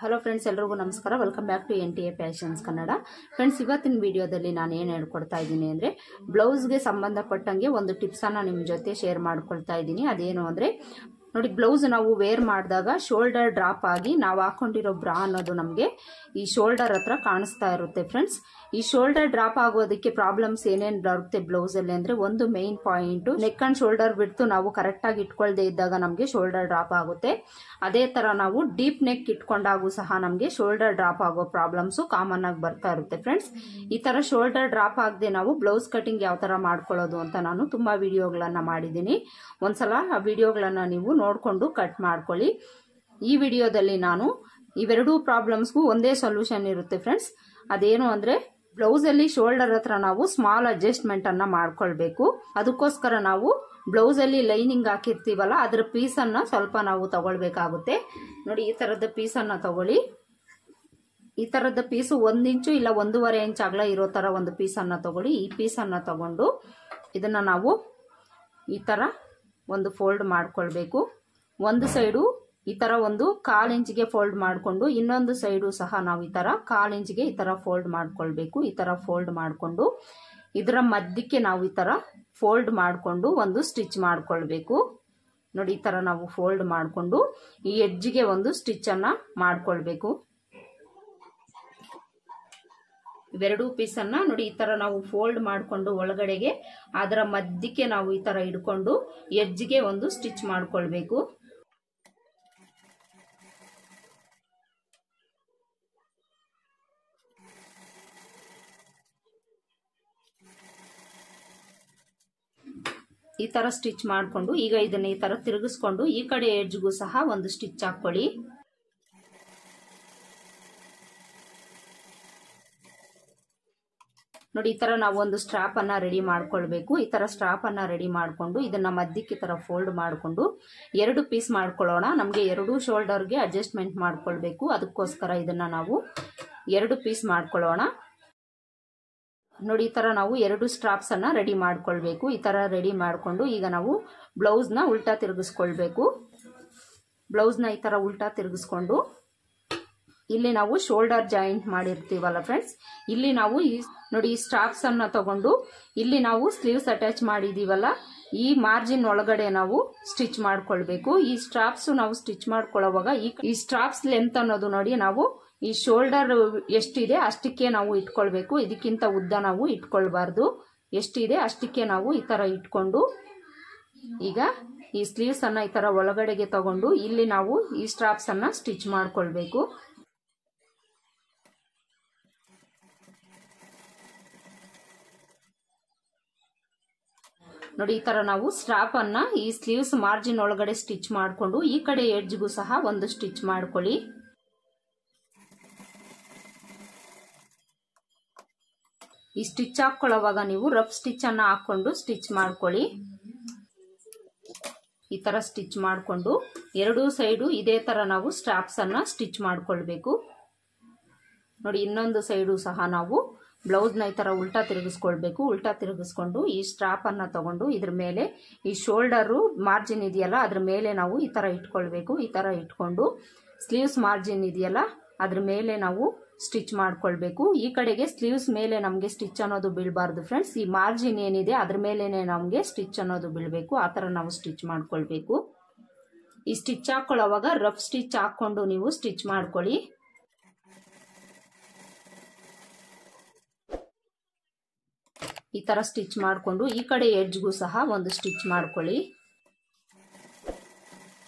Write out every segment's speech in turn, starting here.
Hello friends, ಎಲ್ಲರಿಗೂ ನಮಸ್ಕಾರ. Welcome back to NTA fashions Kannada. Friends, ಇವತ್ತಿನ ವಿಡಿಯೋದಲ್ಲಿ ನಾನು ಏನು ಹೇಳ್ಕೊಡ್ತಾ ಇದ್ದೀನಿ ಅಂದರೆ, ಬ್ಲೌಸ್ಗೆ ಸಂಬಂಧಪಟ್ಟಂಗೆ ಒಂದು ಟಿಪ್ಸನ್ನು ನಿಮ್ಮ ಜೊತೆ ಶೇರ್ ಮಾಡ್ಕೊಳ್ತಾ ಇದ್ದೀನಿ. ಅದೇನು ಅಂದರೆ ನೋಡಿ, ಬ್ಲೌಸ್ ನಾವು ವೇರ್ ಮಾಡಿದಾಗ ಶೋಲ್ಡರ್ ಡ್ರಾಪ್ ಆಗಿ ನಾವು ಹಾಕೊಂಡಿರೋ ಬ್ರಾ ಅನ್ನೋದು ನಮಗೆ ಈ ಶೋಲ್ಡರ್ ಹತ್ರ ಕಾಣಿಸ್ತಾ ಇರುತ್ತೆ. ಫ್ರೆಂಡ್ಸ್, ಈ ಶೋಲ್ಡರ್ ಡ್ರಾಪ್ ಆಗೋದಕ್ಕೆ ಪ್ರಾಬ್ಲಮ್ಸ್ ಏನೇನು ಬರುತ್ತೆ ಬ್ಲೌಸಲ್ಲಿ ಅಂದರೆ, ಒಂದು main point neck and shoulder ಬಿಡ್ತು ನಾವು ಕರೆಕ್ಟಾಗಿ ಇಟ್ಕೊಳ್ದೇ ಇದ್ದಾಗ ನಮಗೆ ಶೋಲ್ಡರ್ ಡ್ರಾಪ್ ಆಗುತ್ತೆ. ಅದೇ ಥರ ನಾವು ಡೀಪ್ ನೆಕ್ ಇಟ್ಕೊಂಡಾಗೂ ಸಹ ನಮಗೆ ಶೋಲ್ಡರ್ ಡ್ರಾಪ್ ಆಗೋ ಪ್ರಾಬ್ಲಮ್ಸು ಕಾಮನ್ ಆಗಿ ಬರ್ತಾ ಇರುತ್ತೆ. ಫ್ರೆಂಡ್ಸ್, ಈ ಥರ ಶೋಲ್ಡರ್ ಡ್ರಾಪ್ ಆಗದೆ ನಾವು ಬ್ಲೌಸ್ ಕಟಿಂಗ್ ಯಾವ ಥರ ಮಾಡ್ಕೊಳ್ಳೋದು ಅಂತ ನಾನು ತುಂಬ ವಿಡಿಯೋಗಳನ್ನು ಮಾಡಿದ್ದೀನಿ. ಒಂದ್ಸಲ ಆ ವಿಡಿಯೋಗಳನ್ನು ನೀವು ನೋಡಿಕೊಂಡು ಕಟ್ ಮಾಡ್ಕೊಳ್ಳಿ. ಈ ವಿಡಿಯೋದಲ್ಲಿ ನಾನು ಇವೆರಡೂ ಪ್ರಾಬ್ಲಮ್ಸ್ಗೂ ಒಂದೇ ಸೊಲ್ಯೂಷನ್ ಇರುತ್ತೆ. ಫ್ರೆಂಡ್ಸ್, ಅದೇನು ಅಂದರೆ, ಬ್ಲೌಸಲ್ಲಿ ಶೋಲ್ಡರ್ ಹತ್ರ ನಾವು ಸ್ಮಾಲ್ ಅಡ್ಜಸ್ಟ್ಮೆಂಟ್ ಅನ್ನ ಮಾಡ್ಕೊಳ್ಬೇಕು. ಅದಕ್ಕೋಸ್ಕರ ನಾವು ಬ್ಲೌಸಲ್ಲಿ ಲೈನಿಂಗ್ ಹಾಕಿರ್ತೀವಲ್ಲ, ಅದರ ಪೀಸನ್ನು ಸ್ವಲ್ಪ ನಾವು ತಗೊಳ್ಬೇಕಾಗುತ್ತೆ. ನೋಡಿ, ಈ ಥರದ ಪೀಸನ್ನು ತಗೊಳ್ಳಿ. ಈ ಥರದ ಪೀಸು 1 ಇಂಚು ಇಲ್ಲ 1.5 ಇಂಚ್ ಅಗಲ ಇರೋ ಥರ ಒಂದು ಪೀಸನ್ನು ತಗೊಳ್ಳಿ. ಈ ಪೀಸನ್ನು ತಗೊಂಡು ಇದನ್ನು ನಾವು ಈ ಥರ ಒಂದು ಫೋಲ್ಡ್ ಮಾಡ್ಕೊಳ್ಬೇಕು. ಒಂದು ಸೈಡು ಈ ಥರ ಒಂದು 1/4 ಇಂಚಿಗೆ ಫೋಲ್ಡ್ ಮಾಡಿಕೊಂಡು, ಇನ್ನೊಂದು ಸೈಡು ಸಹ ನಾವು ಈ ಥರ 1/4 ಇಂಚಿಗೆ ಈ ಥರ ಫೋಲ್ಡ್ ಮಾಡ್ಕೊಳ್ಬೇಕು. ಈ ಥರ ಫೋಲ್ಡ್ ಮಾಡಿಕೊಂಡು ಇದರ ಮಧ್ಯಕ್ಕೆ ನಾವು ಈ ಥರ ಫೋಲ್ಡ್ ಮಾಡಿಕೊಂಡು ಒಂದು ಸ್ಟಿಚ್ ಮಾಡ್ಕೊಳ್ಬೇಕು. ನೋಡಿ, ಈ ಥರ ನಾವು ಫೋಲ್ಡ್ ಮಾಡಿಕೊಂಡು ಈ ಎಡ್ಜ್ಗೆ ಒಂದು ಸ್ಟಿಚ್ಚನ್ನು ಮಾಡ್ಕೊಳ್ಬೇಕು. ಇವೆರಡೂ ಪೀಸನ್ನು ನೋಡಿ ಈ ಥರ ನಾವು ಫೋಲ್ಡ್ ಮಾಡಿಕೊಂಡು ಒಳಗಡೆಗೆ ಅದರ ಮಧ್ಯಕ್ಕೆ ನಾವು ಈ ಥರ ಇಟ್ಕೊಂಡು ಎಡ್ಜ್ಗೆ ಒಂದು ಸ್ಟಿಚ್ ಮಾಡ್ಕೊಳ್ಬೇಕು. ಈ ತರ ಸ್ಟಿಚ್ ಮಾಡಿಕೊಂಡು ಈಗ ಇದನ್ನ ಈ ತರ ತಿರುಗಿಸ್ಕೊಂಡು ಈ ಕಡೆ ಎಡ್ಜ್ಗೂ ಸಹ ಒಂದು ಸ್ಟಿಚ್ ಹಾಕೊಳ್ಳಿ. ನೋಡಿ, ಈ ತರ ನಾವು ಒಂದು ಸ್ಟ್ರಾಪ್ ಅನ್ನ ರೆಡಿ ಮಾಡ್ಕೊಳ್ಬೇಕು. ಈ ತರ ಸ್ಟ್ರಾಪ್ ಅನ್ನ ರೆಡಿ ಮಾಡ್ಕೊಂಡು ಇದನ್ನ ಮಧ್ಯಕ್ಕೆ ಈ ತರ ಫೋಲ್ಡ್ ಮಾಡಿಕೊಂಡು 2 ಪೀಸ್ ಮಾಡ್ಕೊಳ್ಳೋಣ. ನಮಗೆ 2 ಶೋಲ್ಡರ್ಗೆ ಅಡ್ಜಸ್ಟ್ಮೆಂಟ್ ಮಾಡ್ಕೊಳ್ಬೇಕು. ಅದಕ್ಕೋಸ್ಕರ ಇದನ್ನ ನಾವು 2 ಪೀಸ್ ಮಾಡ್ಕೊಳ್ಳೋಣ. ನೋಡಿ, ಈ ತರ ನಾವು 2 ಸ್ಟ್ರಾಪ್ಸ್ ಅನ್ನ ರೆಡಿ ಮಾಡ್ಕೊಳ್ಬೇಕು. ಈ ತರ ರೆಡಿ ಮಾಡ್ಕೊಂಡು ಈಗ ನಾವು ಬ್ಲೌಸ್ ನ ಉಲ್ಟಾ ತಿರುಗಿಸ್ಕೊಳ್ಬೇಕು. ಬ್ಲೌಸ್ ನ ಈ ತರ ಉಲ್ಟಾ ತಿರುಗಿಸ್ಕೊಂಡು ಇಲ್ಲಿ ನಾವು ಶೋಲ್ಡರ್ ಜಾಯಿಂಟ್ ಮಾಡಿರ್ತೀವಲ್ಲ ಫ್ರೆಂಡ್ಸ್, ಇಲ್ಲಿ ನಾವು ನೋಡಿ ಈ ಸ್ಟ್ರಾಪ್ಸ್ ಅನ್ನ ತಗೊಂಡು ಇಲ್ಲಿ ನಾವು ಸ್ಲೀವ್ಸ್ ಅಟ್ಯಾಚ್ ಮಾಡಿದೀವಲ್ಲ, ಈ ಮಾರ್ಜಿನ್ ಒಳಗಡೆ ನಾವು ಸ್ಟಿಚ್ ಮಾಡ್ಕೊಳ್ಬೇಕು. ಈ ಸ್ಟ್ರಾಪ್ಸ್ ನಾವು ಸ್ಟಿಚ್ ಮಾಡ್ಕೊಳ್ಳುವಾಗ ಈ ಸ್ಟ್ರಾಪ್ಸ್ ಲೆಂತ್ ಅನ್ನೋದು ನೋಡಿ ನಾವು ಈ ಶೋಲ್ಡರ್ ಎಷ್ಟಿದೆ ಅಷ್ಟಕ್ಕೆ ನಾವು ಇಟ್ಕೊಳ್ಬೇಕು. ಇದಕ್ಕಿಂತ ಉದ್ದ ನಾವು ಇಟ್ಕೊಳ್ಬಾರ್ದು. ಎಷ್ಟಿದೆ ಅಷ್ಟಕ್ಕೆ ನಾವು ಈ ತರ ಇಟ್ಕೊಂಡು ಈಗ ಈ ಸ್ಲೀವ್ಸ್ ಅನ್ನ ಈ ತರ ಒಳಗಡೆಗೆ ತಗೊಂಡು ಇಲ್ಲಿ ನಾವು ಈ ಸ್ಟ್ರಾಪ್ಸ್ ಅನ್ನ ಸ್ಟಿಚ್ ಮಾಡ್ಕೊಳ್ಬೇಕು. ನೋಡಿ, ಈ ತರ ನಾವು ಸ್ಟ್ರಾಪ್ ಅನ್ನ ಈ ಸ್ಲೀವ್ಸ್ ಮಾರ್ಜಿನ್ ಒಳಗಡೆ ಸ್ಟಿಚ್ ಮಾಡಿಕೊಂಡು ಈ ಕಡೆ ಎಡ್ಜ್ಗೂ ಸಹ ಒಂದು ಸ್ಟಿಚ್ ಮಾಡ್ಕೊಳ್ಳಿ. ಈ ಸ್ಟಿಚ್ ಹಾಕೊಳ್ಳುವಾಗ ನೀವು ರಫ್ ಸ್ಟಿಚ್ ಅನ್ನ ಹಾಕೊಂಡು ಸ್ಟಿಚ್ ಮಾಡ್ಕೊಳ್ಳಿ. ಈ ತರ ಸ್ಟಿಚ್ ಮಾಡಿಕೊಂಡು 2 ಸೈಡು ಇದೇ ತರ ನಾವು ಸ್ಟ್ರಾಪ್ಸ್ ಅನ್ನ ಸ್ಟಿಚ್ ಮಾಡ್ಕೊಳ್ಬೇಕು. ನೋಡಿ, ಇನ್ನೊಂದು ಸೈಡು ಸಹ ನಾವು ಬ್ಲೌಸ್ ನ ಈ ತರ ಉಲ್ಟಾ ತಿರುಗಿಸ್ಕೊಳ್ಬೇಕು. ಉಲ್ಟಾ ತಿರುಗಿಸ್ಕೊಂಡು ಈ ಸ್ಟ್ರಾಪ್ ಅನ್ನ ತಗೊಂಡು ಇದ್ರ ಮೇಲೆ ಈ ಶೋಲ್ಡರ್ ಮಾರ್ಜಿನ್ ಇದೆಯಲ್ಲ ಅದ್ರ ಮೇಲೆ ನಾವು ಈ ತರ ಇಟ್ಕೊಳ್ಬೇಕು. ಈ ತರ ಇಟ್ಕೊಂಡು ಸ್ಲೀವ್ಸ್ ಮಾರ್ಜಿನ್ ಇದೆಯಲ್ಲ ಅದ್ರ ಮೇಲೆ ನಾವು ಸ್ಟಿಚ್ ಮಾಡ್ಕೊಳ್ಬೇಕು. ಈ ಕಡೆಗೆ ಸ್ಲೀವ್ಸ್ ಮೇಲೆ ನಮಗೆ ಸ್ಟಿಚ್ ಅನ್ನೋದು ಬೀಳಬಾರ್ದು ಫ್ರೆಂಡ್ಸ್. ಈ ಮಾರ್ಜಿನ್ ಏನಿದೆ ಅದ್ರ ಮೇಲೆನೆ ನಮಗೆ ಸ್ಟಿಚ್ ಅನ್ನೋದು ಬೀಳಬೇಕು. ಆ ತರ ನಾವು ಸ್ಟಿಚ್ ಮಾಡ್ಕೊಳ್ಬೇಕು. ಈ ಸ್ಟಿಚ್ ಹಾಕೊಳ್ಳುವಾಗ ರಫ್ ಸ್ಟಿಚ್ ಹಾಕೊಂಡು ನೀವು ಸ್ಟಿಚ್ ಮಾಡ್ಕೊಳ್ಳಿ. ಈ ತರ ಸ್ಟಿಚ್ ಮಾಡಿಕೊಂಡು ಈ ಕಡೆ ಎಡ್ಜ್ಗೂ ಸಹ ಒಂದು ಸ್ಟಿಚ್ ಮಾಡ್ಕೊಳ್ಳಿ.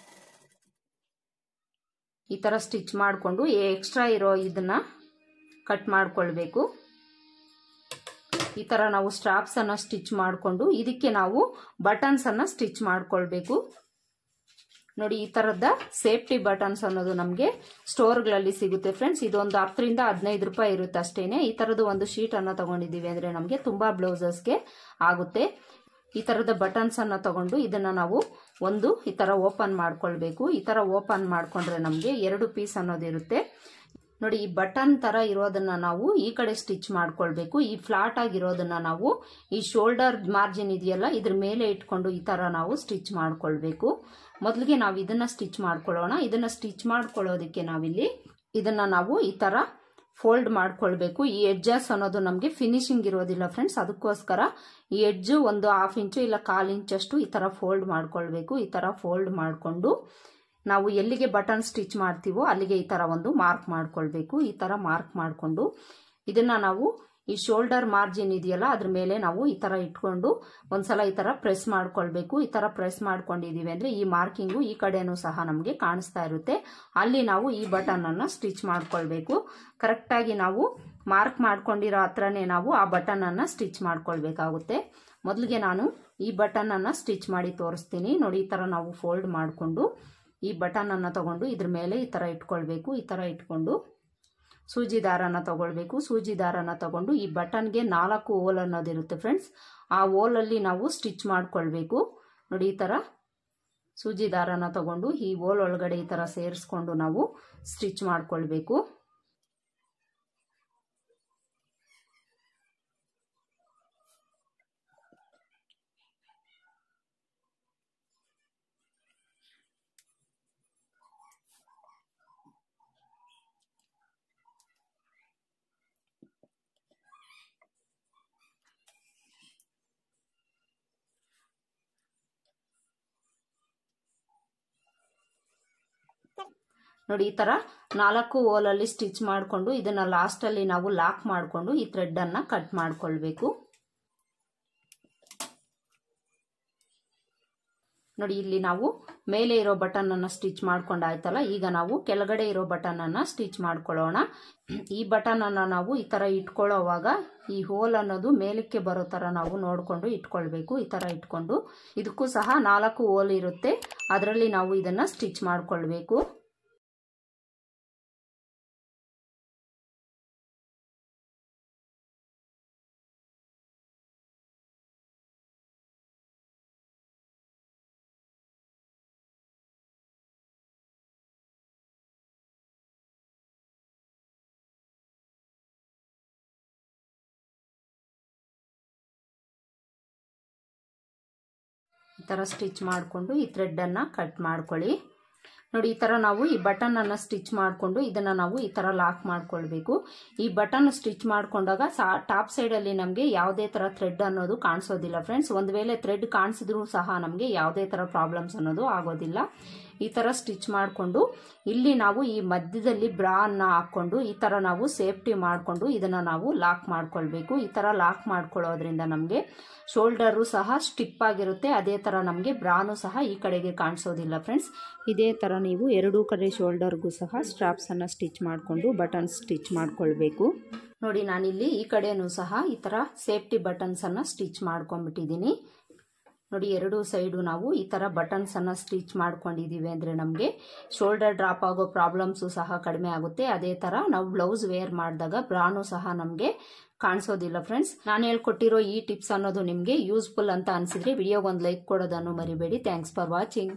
ಈ ತರ ಸ್ಟಿಚ್ ಮಾಡಿಕೊಂಡು ಎಕ್ಸ್ಟ್ರಾ ಇರೋ ಇದನ್ನ ಕಟ್ ಮಾಡ್ಕೊಳ್ಬೇಕು. ಈ ತರ ನಾವು ಸ್ಟ್ರಾಪ್ಸ್ ಅನ್ನ ಸ್ಟಿಚ್ ಮಾಡಿಕೊಂಡು ಇದಕ್ಕೆ ನಾವು ಬಟನ್ಸ್ ಅನ್ನ ಸ್ಟಿಚ್ ಮಾಡ್ಕೊಳ್ಬೇಕು. ನೋಡಿ, ಈ ತರದ ಸೇಫ್ಟಿ ಬಟನ್ಸ್ ಅನ್ನೋದು ನಮಗೆ ಸ್ಟೋರ್ಗಳಲ್ಲಿ ಸಿಗುತ್ತೆ ಫ್ರೆಂಡ್ಸ್. ಇದೊಂದು 10 ರಿಂದ 15 ರೂಪಾಯಿ ಇರುತ್ತೆ ಅಷ್ಟೇನೆ. ಈ ತರದ ಒಂದು ಶೀಟ್ ಅನ್ನ ತಗೊಂಡಿದ್ದೀವಿ ಅಂದ್ರೆ ನಮಗೆ ತುಂಬಾ ಬ್ಲೌಸಸ್ಗೆ ಆಗುತ್ತೆ. ಈ ತರದ ಬಟನ್ಸ್ ಅನ್ನ ತಗೊಂಡು ಇದನ್ನ ನಾವು ಒಂದು ಈ ತರ ಓಪನ್ ಮಾಡ್ಕೊಳ್ಬೇಕು. ಈ ತರ ಓಪನ್ ಮಾಡ್ಕೊಂಡ್ರೆ ನಮಗೆ 2 ಪೀಸ್ ಅನ್ನೋದಿರುತ್ತೆ. ನೋಡಿ, ಈ ಬಟನ್ ತರ ಇರೋದನ್ನ ನಾವು ಈ ಕಡೆ ಸ್ಟಿಚ್ ಮಾಡ್ಕೊಳ್ಬೇಕು. ಈ ಫ್ಲಾಟ್ ಆಗಿರೋದನ್ನ ನಾವು ಈ ಶೋಲ್ಡರ್ ಮಾರ್ಜಿನ್ ಇದೆಯಲ್ಲ ಇದ್ರ ಮೇಲೆ ಇಟ್ಕೊಂಡು ಈ ತರ ನಾವು ಸ್ಟಿಚ್ ಮಾಡ್ಕೊಳ್ಬೇಕು. ಮೊದಲಿಗೆ ನಾವು ಇದನ್ನ ಸ್ಟಿಚ್ ಮಾಡ್ಕೊಳ್ಳೋಣ. ಇದನ್ನ ಸ್ಟಿಚ್ ಮಾಡ್ಕೊಳ್ಳೋದಕ್ಕೆ ನಾವಿಲ್ಲಿ ಇದನ್ನು ನಾವು ಈ ಥರ ಫೋಲ್ಡ್ ಮಾಡ್ಕೊಳ್ಬೇಕು. ಈ ಎಡ್ಜಸ್ ಅನ್ನೋದು ನಮಗೆ ಫಿನಿಶಿಂಗ್ ಇರೋದಿಲ್ಲ ಫ್ರೆಂಡ್ಸ್, ಅದಕ್ಕೋಸ್ಕರ ಈ ಎಡ್ಜು ಒಂದು 1/2 ಇಂಚು ಇಲ್ಲ 1/4 ಇಂಚಷ್ಟು ಈ ಥರ ಫೋಲ್ಡ್ ಮಾಡ್ಕೊಳ್ಬೇಕು. ಈ ಥರ ಫೋಲ್ಡ್ ಮಾಡಿಕೊಂಡು ನಾವು ಎಲ್ಲಿಗೆ ಬಟನ್ ಸ್ಟಿಚ್ ಮಾಡ್ತೀವೋ ಅಲ್ಲಿಗೆ ಈ ಥರ ಒಂದು ಮಾರ್ಕ್ ಮಾಡ್ಕೊಳ್ಬೇಕು. ಈ ಥರ ಮಾರ್ಕ್ ಮಾಡಿಕೊಂಡು ಇದನ್ನು ನಾವು ಈ ಶೋಲ್ಡರ್ ಮಾರ್ಜಿನ್ ಇದೆಯಲ್ಲ ಅದ್ರ ಮೇಲೆ ನಾವು ಈ ಥರ ಇಟ್ಕೊಂಡು ಒಂದ್ಸಲ ಈ ಥರ ಪ್ರೆಸ್ ಮಾಡ್ಕೊಳ್ಬೇಕು. ಈ ಥರ ಪ್ರೆಸ್ ಮಾಡ್ಕೊಂಡಿದೀವಿ ಅಂದರೆ ಈ ಮಾರ್ಕಿಂಗು ಈ ಕಡೆನೂ ಸಹ ನಮಗೆ ಕಾಣಿಸ್ತಾ ಇರುತ್ತೆ. ಅಲ್ಲಿ ನಾವು ಈ ಬಟನನ್ನು ಸ್ಟಿಚ್ ಮಾಡ್ಕೊಳ್ಬೇಕು. ಕರೆಕ್ಟಾಗಿ ನಾವು ಮಾರ್ಕ್ ಮಾಡ್ಕೊಂಡಿರೋ ಹತ್ರನೇ ನಾವು ಆ ಬಟನನ್ನು ಸ್ಟಿಚ್ ಮಾಡ್ಕೊಳ್ಬೇಕಾಗುತ್ತೆ. ಮೊದಲಿಗೆ ನಾನು ಈ ಬಟನನ್ನು ಸ್ಟಿಚ್ ಮಾಡಿ ತೋರಿಸ್ತೀನಿ ನೋಡಿ. ಈ ಥರ ನಾವು ಫೋಲ್ಡ್ ಮಾಡಿಕೊಂಡು ಈ ಬಟನನ್ನು ತಗೊಂಡು ಇದ್ರ ಮೇಲೆ ಈ ಥರ ಇಟ್ಕೊಳ್ಬೇಕು. ಈ ಥರ ಇಟ್ಕೊಂಡು ಸೂಜಿ ದಾರನ ತಗೊಳ್ಬೇಕು. ಸೂಜಿ ದಾರನ ತಗೊಂಡು ಈ ಬಟನ್ಗೆ 4 ಹೋಲ್ ಅನ್ನೋದಿರುತ್ತೆ ಫ್ರೆಂಡ್ಸ್, ಆ ಹೋಲಲ್ಲಿ ನಾವು ಸ್ಟಿಚ್ ಮಾಡ್ಕೊಳ್ಬೇಕು. ನೋಡಿ ಈ ಥರ ಸೂಜಿ ದಾರನ ತಗೊಂಡು ಈ ಹೋಲ್ ಒಳಗಡೆ ಈ ಥರ ಸೇರಿಸ್ಕೊಂಡು ನಾವು ಸ್ಟಿಚ್ ಮಾಡ್ಕೊಳ್ಬೇಕು. ನೋಡಿ ಈ ತರ 4 ಹೋಲಲ್ಲಿ ಸ್ಟಿಚ್ ಮಾಡಿಕೊಂಡು ಇದನ್ನ ಲಾಸ್ಟ್ ಅಲ್ಲಿ ನಾವು ಲಾಕ್ ಮಾಡಿಕೊಂಡು ಈ ಥ್ರೆಡ್ ಅನ್ನ ಕಟ್ ಮಾಡ್ಕೊಳ್ಬೇಕು. ನೋಡಿ ಇಲ್ಲಿ ನಾವು ಮೇಲೆ ಇರೋ ಬಟನ್ ಅನ್ನ ಸ್ಟಿಚ್ ಮಾಡ್ಕೊಂಡಾಯ್ತಲ್ಲ, ಈಗ ನಾವು ಕೆಳಗಡೆ ಇರೋ ಬಟನ್ ಅನ್ನ ಸ್ಟಿಚ್ ಮಾಡ್ಕೊಳ್ಳೋಣ. ಈ ಬಟನ್ ಅನ್ನ ನಾವು ಈ ತರ ಇಟ್ಕೊಳ್ಳೋವಾಗ ಈ ಹೋಲ್ ಅನ್ನೋದು ಮೇಲಕ್ಕೆ ಬರೋ ತರ ನಾವು ನೋಡ್ಕೊಂಡು ಇಟ್ಕೊಳ್ಬೇಕು. ಈ ತರ ಇಟ್ಕೊಂಡು ಇದಕ್ಕೂ ಸಹ 4 ಹೋಲ್ ಇರುತ್ತೆ, ಅದರಲ್ಲಿ ನಾವು ಇದನ್ನ ಸ್ಟಿಚ್ ಮಾಡ್ಕೊಳ್ಬೇಕು. ಈ ತರ ಸ್ಟಿಚ್ ಮಾಡಿಕೊಂಡು ಈ ಥ್ರೆಡ್ ಅನ್ನ ಕಟ್ ಮಾಡ್ಕೊಳ್ಳಿ. ನೋಡಿ ಈ ತರ ನಾವು ಈ ಬಟನ್ ಅನ್ನ ಸ್ಟಿಚ್ ಮಾಡಿಕೊಂಡು ಇದನ್ನ ನಾವು ಈ ತರ ಲಾಕ್ ಮಾಡ್ಕೊಳ್ಬೇಕು. ಈ ಬಟನ್ ಸ್ಟಿಚ್ ಮಾಡ್ಕೊಂಡಾಗ ಟಾಪ್ ಸೈಡ್ ಅಲ್ಲಿ ನಮಗೆ ಯಾವುದೇ ತರ ಥ್ರೆಡ್ ಅನ್ನೋದು ಕಾಣಿಸೋದಿಲ್ಲ ಫ್ರೆಂಡ್ಸ್. ಒಂದ್ ವೇಳೆ ಥ್ರೆಡ್ ಕಾಣಿಸಿದ್ರು ಸಹ ನಮಗೆ ಯಾವುದೇ ತರ ಪ್ರಾಬ್ಲಮ್ಸ್ ಅನ್ನೋದು ಆಗೋದಿಲ್ಲ. ಈ ತರ ಸ್ಟಿಚ್ ಮಾಡಿಕೊಂಡು ಇಲ್ಲಿ ನಾವು ಈ ಮಧ್ಯದಲ್ಲಿ ಬ್ರಾ ಅನ್ನ ಹಾಕೊಂಡು ಈ ತರ ನಾವು ಸೇಫ್ಟಿ ಮಾಡಿಕೊಂಡು ಇದನ್ನ ನಾವು ಲಾಕ್ ಮಾಡ್ಕೊಳ್ಬೇಕು. ಈ ತರ ಲಾಕ್ ಮಾಡ್ಕೊಳ್ಳೋದ್ರಿಂದ ನಮಗೆ ಶೋಲ್ಡರು ಸಹ ಸ್ಟಿಪ್ ಆಗಿರುತ್ತೆ, ಅದೇ ತರ ನಮಗೆ ಬ್ರಾನು ಸಹ ಈ ಕಡೆಗೆ ಕಾಣಿಸೋದಿಲ್ಲ ಫ್ರೆಂಡ್ಸ್. ಇದೇ ತರ ನೀವು ಎರಡೂ ಕಡೆ ಶೋಲ್ಡರ್ಗೂ ಸಹ ಸ್ಟ್ರಾಪ್ಸ್ ಅನ್ನ ಸ್ಟಿಚ್ ಮಾಡಿಕೊಂಡು ಬಟನ್ ಸ್ಟಿಚ್ ಮಾಡ್ಕೊಳ್ಬೇಕು. ನೋಡಿ ನಾನಿಲ್ಲಿ ಈ ಕಡೆನೂ ಸಹ ಈ ತರ ಸೇಫ್ಟಿ ಬಟನ್ಸ್ ಅನ್ನ ಸ್ಟಿಚ್ ಮಾಡ್ಕೊಂಡ್ಬಿಟ್ಟಿದ್ದೀನಿ. ನೋಡಿ ಎರಡೂ ಸೈಡು ನಾವು ಈ ತರ ಬಟನ್ಸ್ ಅನ್ನ ಸ್ಟಿಚ್ ಮಾಡ್ಕೊಂಡಿದೀವಿ ಅಂದ್ರೆ ನಮಗೆ ಶೋಲ್ಡರ್ ಡ್ರಾಪ್ ಆಗೋ ಪ್ರಾಬ್ಲಮ್ಸು ಸಹ ಕಡಿಮೆ ಆಗುತ್ತೆ. ಅದೇ ತರ ನಾವು ಬ್ಲೌಸ್ ವೇರ್ ಮಾಡಿದಾಗ ಬ್ರಾನು ಸಹ ನಮಗೆ ಕಾಣಿಸೋದಿಲ್ಲ ಫ್ರೆಂಡ್ಸ್. ನಾನು ಹೇಳ್ಕೊಟ್ಟಿರೋ ಈ ಟಿಪ್ಸ್ ಅನ್ನೋದು ನಿಮಗೆ ಯೂಸ್ಫುಲ್ ಅಂತ ಅನ್ಸಿದ್ರೆ ವಿಡಿಯೋಗೆ ಒಂದು ಲೈಕ್ ಕೊಡೋದನ್ನು ಮರಿಬೇಡಿ. Thanks for watching.